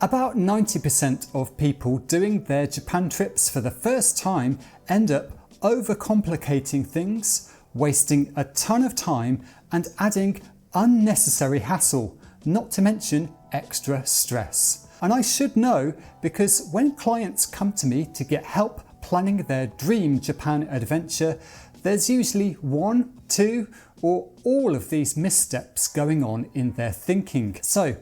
About 90% of people doing their Japan trips for the first time end up overcomplicating things, wasting a ton of time and adding unnecessary hassle, not to mention extra stress. And I should know, because when clients come to me to get help planning their dream Japan adventure, there's usually one, two, or all of these missteps going on in their thinking. So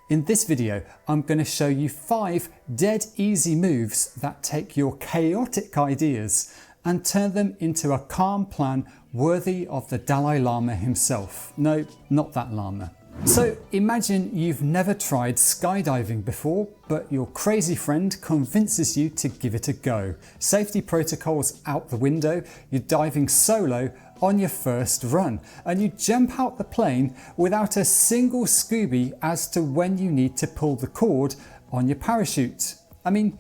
in this video, I'm going to show you 5 dead easy moves that take your chaotic ideas and turn them into a calm plan worthy of the Dalai Lama himself. No, not that Lama. So imagine you've never tried skydiving before, but your crazy friend convinces you to give it a go. Safety protocols out the window, you're diving solo on your first run, and you jump out the plane without a single Scooby as to when you need to pull the cord on your parachute. I mean,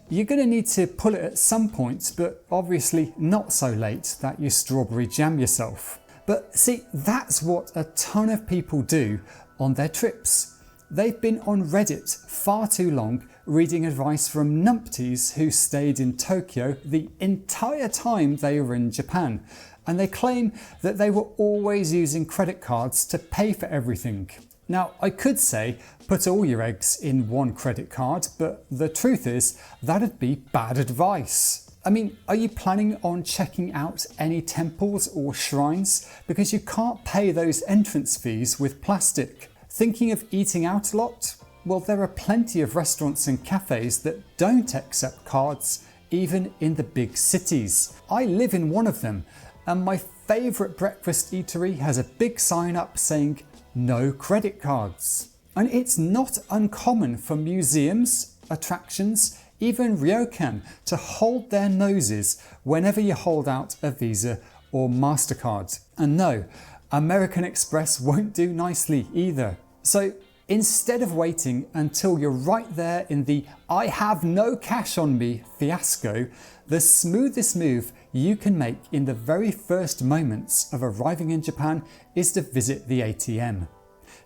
you're going to need to pull it at some point, but obviously not so late that you strawberry jam yourself. But see, that's what a ton of people do on their trips. They've been on Reddit far too long reading advice from numpties who stayed in Tokyo the entire time they were in Japan, and they claim that they were always using credit cards to pay for everything. Now, I could say put all your eggs in one credit card, but the truth is that'd be bad advice. I mean, are you planning on checking out any temples or shrines? Because you can't pay those entrance fees with plastic. Thinking of eating out a lot? Well, there are plenty of restaurants and cafes that don't accept cards, even in the big cities. I live in one of them, and my favourite breakfast eatery has a big sign up saying no credit cards. And it's not uncommon for museums, attractions, even ryokan to hold their noses whenever you hold out a Visa or MasterCard. And no, American Express won't do nicely either. So instead of waiting until you're right there in the I have no cash on me fiasco, the smoothest move you can make in the very first moments of arriving in Japan is to visit the ATM.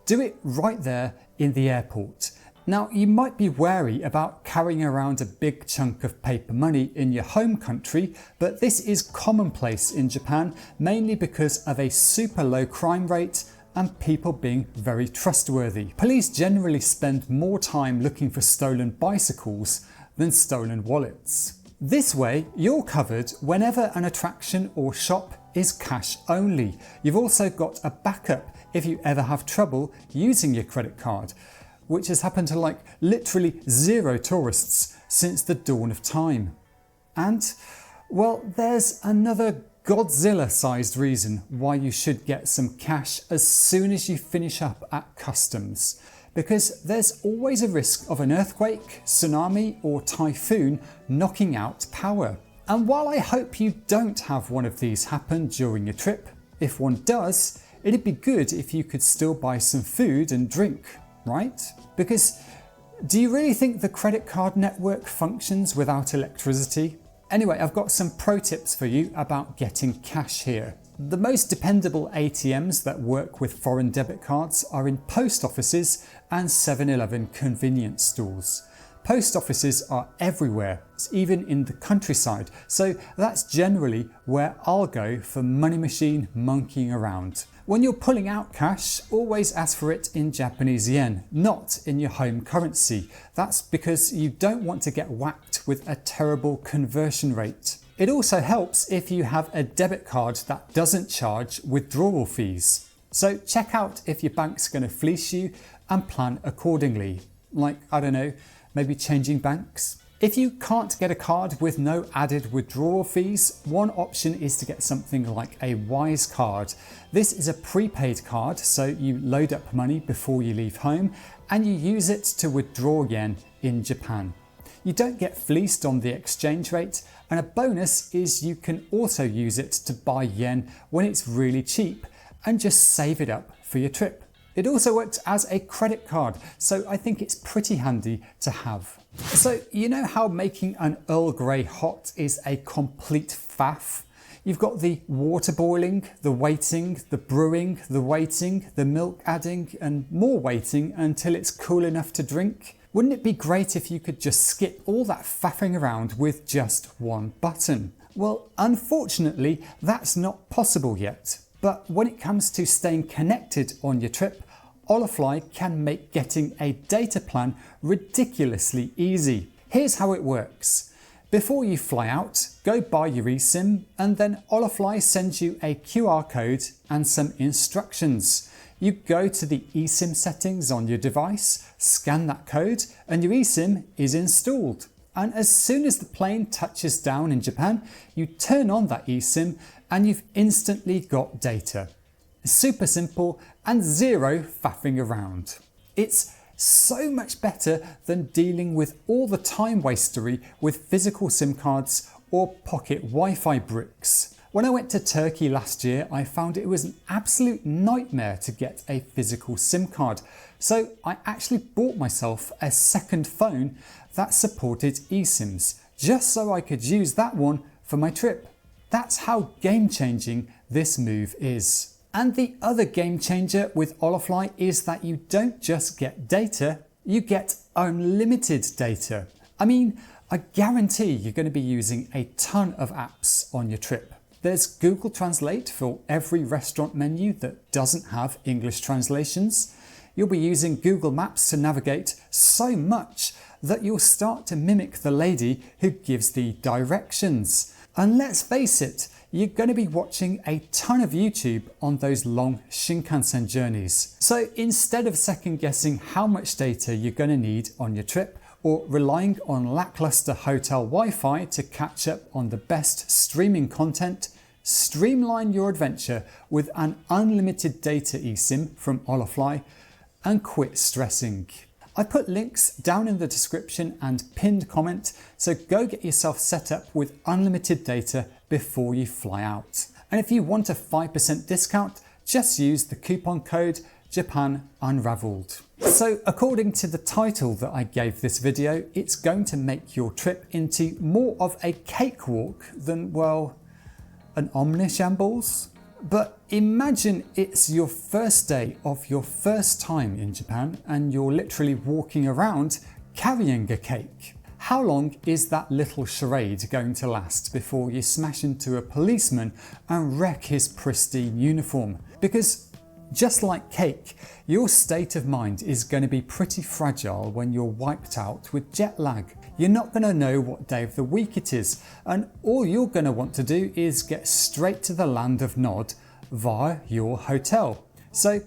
Do it right there in the airport. Now, you might be wary about carrying around a big chunk of paper money in your home country, but this is commonplace in Japan, mainly because of a super low crime rate and people being very trustworthy. Police generally spend more time looking for stolen bicycles than stolen wallets. This way, you're covered whenever an attraction or shop is cash only. You've also got a backup if you ever have trouble using your credit card, which has happened to like literally 0 tourists since the dawn of time. And, well, there's another Godzilla-sized reason why you should get some cash as soon as you finish up at customs. Because there's always a risk of an earthquake, tsunami or typhoon knocking out power. And while I hope you don't have one of these happen during your trip, if one does, it'd be good if you could still buy some food and drink, right? Because do you really think the credit card network functions without electricity? Anyway, I've got some pro tips for you about getting cash here. The most dependable ATMs that work with foreign debit cards are in post offices and 7-Eleven convenience stores. Post offices are everywhere, even in the countryside, so that's generally where I'll go for money machine monkeying around. When you're pulling out cash, always ask for it in Japanese yen, not in your home currency. That's because you don't want to get whacked with a terrible conversion rate. It also helps if you have a debit card that doesn't charge withdrawal fees. So check out if your bank's going to fleece you and plan accordingly. Like, I don't know, maybe changing banks. If you can't get a card with no added withdrawal fees, one option is to get something like a Wise card. This is a prepaid card, so you load up money before you leave home and you use it to withdraw yen in Japan. You don't get fleeced on the exchange rate, and a bonus is you can also use it to buy yen when it's really cheap and just save it up for your trip. It also works as a credit card, so I think it's pretty handy to have. So you know how making an Earl Grey hot is a complete faff? You've got the water boiling, the waiting, the brewing, the waiting, the milk adding and more waiting until it's cool enough to drink. Wouldn't it be great if you could just skip all that faffing around with just one button? Well, unfortunately, that's not possible yet. But when it comes to staying connected on your trip, Holafly can make getting a data plan ridiculously easy. Here's how it works. Before you fly out, go buy your eSIM and then Holafly sends you a QR code and some instructions. You go to the eSIM settings on your device, scan that code and your eSIM is installed. And as soon as the plane touches down in Japan, you turn on that eSIM and you've instantly got data. Super simple and zero faffing around. It's so much better than dealing with all the time wastery with physical SIM cards or pocket Wi-Fi bricks. When I went to Turkey last year, I found it was an absolute nightmare to get a physical SIM card. So I actually bought myself a second phone that supported eSIMs, just so I could use that one for my trip. That's how game-changing this move is. And the other game changer with Holafly is that you don't just get data, you get unlimited data. I mean, I guarantee you're going to be using a ton of apps on your trip. There's Google Translate for every restaurant menu that doesn't have English translations. You'll be using Google Maps to navigate so much that you'll start to mimic the lady who gives the directions. And let's face it, you're going to be watching a ton of YouTube on those long Shinkansen journeys. So instead of second guessing how much data you're going to need on your trip or relying on lackluster hotel Wi-Fi to catch up on the best streaming content, streamline your adventure with an unlimited data eSIM from Holafly and quit stressing. I put links down in the description and pinned comment, so go get yourself set up with unlimited data before you fly out. And if you want a 5% discount, just use the coupon code JapanUnraveled. So according to the title that I gave this video, it's going to make your trip into more of a cakewalk than, well, an omnishambles. But imagine it's your first day of your first time in Japan and you're literally walking around carrying a cake. How long is that little charade going to last before you smash into a policeman and wreck his pristine uniform? Because just like cake, your state of mind is going to be pretty fragile when you're wiped out with jet lag. You're not going to know what day of the week it is, and all you're going to want to do is get straight to the land of Nod via your hotel. So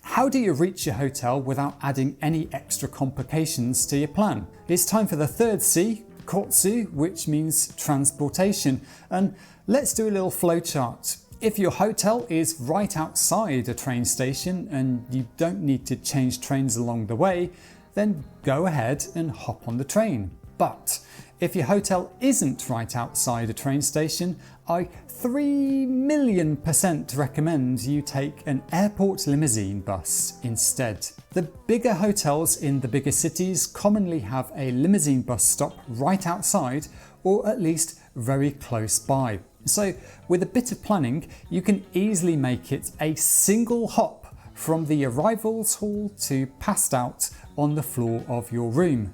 how do you reach your hotel without adding any extra complications to your plan? It's time for the third C, Kotsu, which means transportation, and let's do a little flowchart. If your hotel is right outside a train station and you don't need to change trains along the way, then go ahead and hop on the train. But if your hotel isn't right outside a train station, I 3,000,000% recommend you take an airport limousine bus instead. The bigger hotels in the bigger cities commonly have a limousine bus stop right outside, or at least very close by. So with a bit of planning, you can easily make it a single hop from the arrivals hall to passed out on the floor of your room.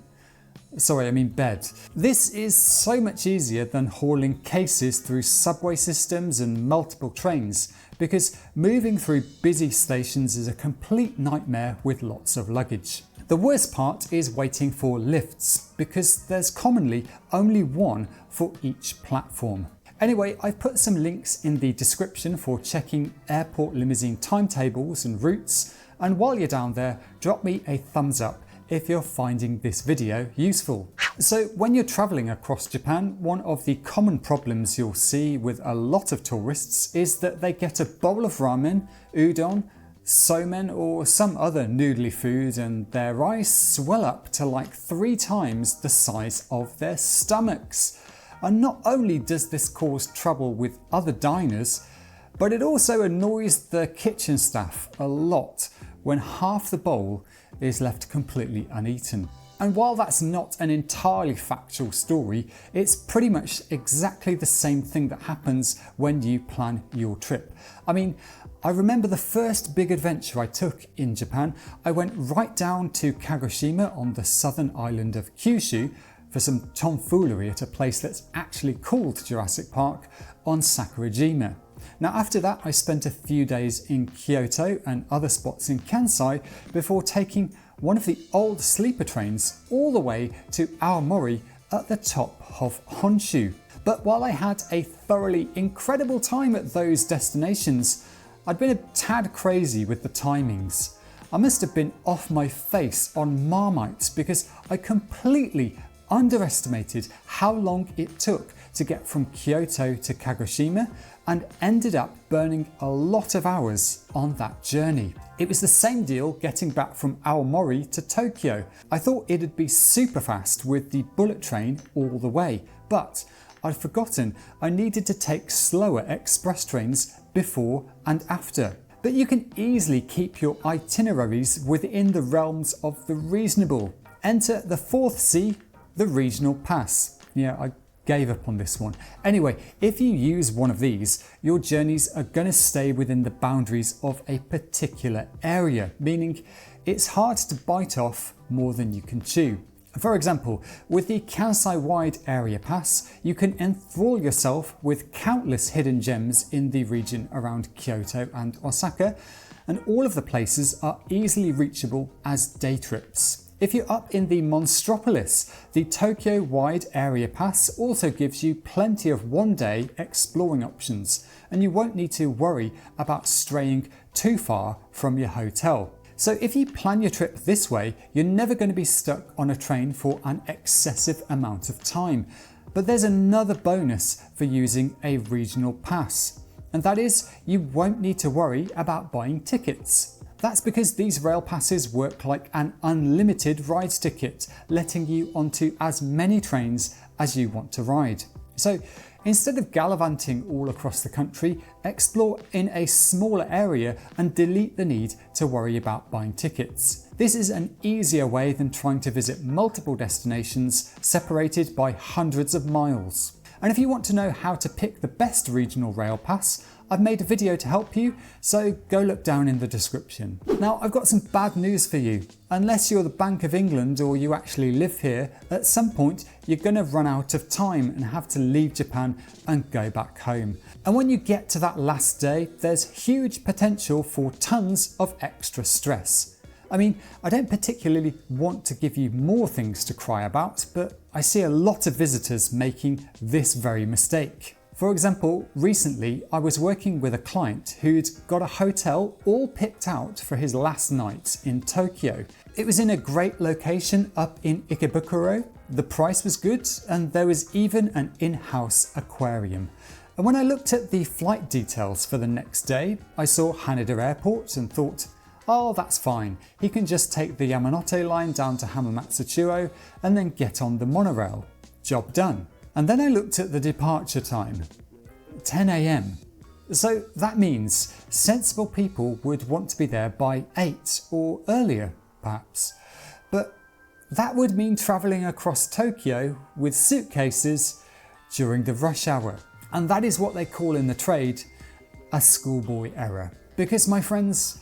Sorry, I mean bed. This is so much easier than hauling cases through subway systems and multiple trains, because moving through busy stations is a complete nightmare with lots of luggage. The worst part is waiting for lifts, because there's commonly only one for each platform. Anyway, I've put some links in the description for checking airport limousine timetables and routes, and while you're down there, drop me a thumbs up if you're finding this video useful. So when you're traveling across Japan, one of the common problems you'll see with a lot of tourists is that they get a bowl of ramen, udon, somen or some other noodly food and their eyes swell up to like 3 times the size of their stomachs. And not only does this cause trouble with other diners, but it also annoys the kitchen staff a lot when half the bowl is left completely uneaten. And while that's not an entirely factual story, it's pretty much exactly the same thing that happens when you plan your trip. I mean, I remember the first big adventure I took in Japan. I went right down to Kagoshima on the southern island of Kyushu for some tomfoolery at a place that's actually called Jurassic Park on Sakurajima. Now after that I spent a few days in Kyoto and other spots in Kansai before taking one of the old sleeper trains all the way to Aomori at the top of Honshu. But while I had a thoroughly incredible time at those destinations, I'd been a tad crazy with the timings. I must have been off my face on Marmite because I completely underestimated how long it took to get from Kyoto to Kagoshima and ended up burning a lot of hours on that journey. It was the same deal getting back from Aomori to Tokyo. I thought it'd be super fast with the bullet train all the way, but I'd forgotten I needed to take slower express trains before and after. But you can easily keep your itineraries within the realms of the reasonable. Enter the fourth C, the regional pass. Yeah, I gave up on this one. Anyway, if you use one of these, your journeys are going to stay within the boundaries of a particular area, meaning it's hard to bite off more than you can chew. For example, with the Kansai-wide area pass, you can enthrall yourself with countless hidden gems in the region around Kyoto and Osaka, and all of the places are easily reachable as day trips. If you're up in the Monstropolis, the Tokyo-wide area pass also gives you plenty of one-day exploring options, and you won't need to worry about straying too far from your hotel. So if you plan your trip this way, you're never going to be stuck on a train for an excessive amount of time. But there's another bonus for using a regional pass, and that is you won't need to worry about buying tickets. That's because these rail passes work like an unlimited ride ticket, letting you onto as many trains as you want to ride. So instead of gallivanting all across the country, explore in a smaller area and delete the need to worry about buying tickets. This is an easier way than trying to visit multiple destinations separated by hundreds of miles. And if you want to know how to pick the best regional rail pass, I've made a video to help you, so go look down in the description. Now I've got some bad news for you. Unless you're the Bank of England or you actually live here, at some point you're going to run out of time and have to leave Japan and go back home. And when you get to that last day, there's huge potential for tons of extra stress. I mean, I don't particularly want to give you more things to cry about, but I see a lot of visitors making this very mistake. For example, recently I was working with a client who'd got a hotel all picked out for his last night in Tokyo. It was in a great location up in Ikebukuro, the price was good, and there was even an in-house aquarium. And when I looked at the flight details for the next day, I saw Haneda Airport and thought, oh, that's fine. He can just take the Yamanote line down to Hamamatsuchuo and then get on the monorail. Job done. And then I looked at the departure time, 10 AM. So that means sensible people would want to be there by 8 or earlier, perhaps. But that would mean travelling across Tokyo with suitcases during the rush hour. And that is what they call in the trade a schoolboy error. Because my friends,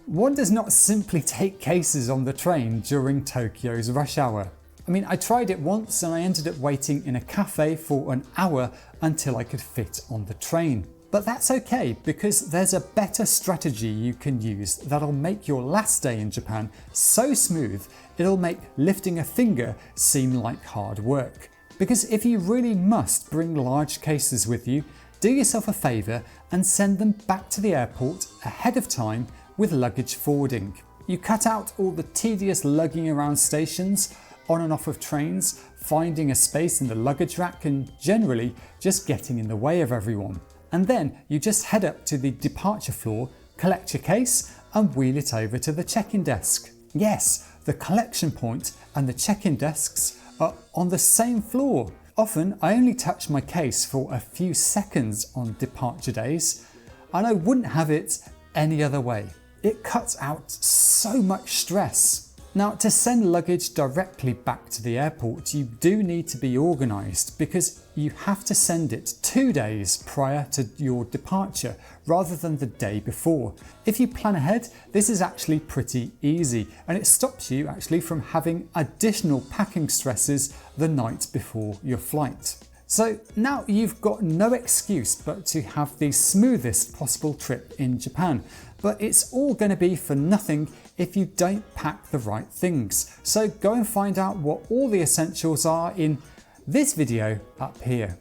one does not simply take cases on the train during Tokyo's rush hour. I mean, I tried it once and I ended up waiting in a cafe for an hour until I could fit on the train. But that's okay, because there's a better strategy you can use that'll make your last day in Japan so smooth it'll make lifting a finger seem like hard work. Because if you really must bring large cases with you, do yourself a favour and send them back to the airport ahead of time with luggage forwarding. You cut out all the tedious lugging around stations, on and off of trains, finding a space in the luggage rack and generally just getting in the way of everyone. And then you just head up to the departure floor, collect your case and wheel it over to the check-in desk. Yes, the collection point and the check-in desks are on the same floor. Often I only touch my case for a few seconds on departure days, and I wouldn't have it any other way. It cuts out so much stress. Now, to send luggage directly back to the airport, you do need to be organised because you have to send it 2 days prior to your departure rather than the day before. If you plan ahead, this is actually pretty easy and it stops you actually from having additional packing stresses the night before your flight. So now you've got no excuse but to have the smoothest possible trip in Japan. But it's all going to be for nothing if you don't pack the right things. So go and find out what all the essentials are in this video up here.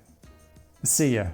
See ya.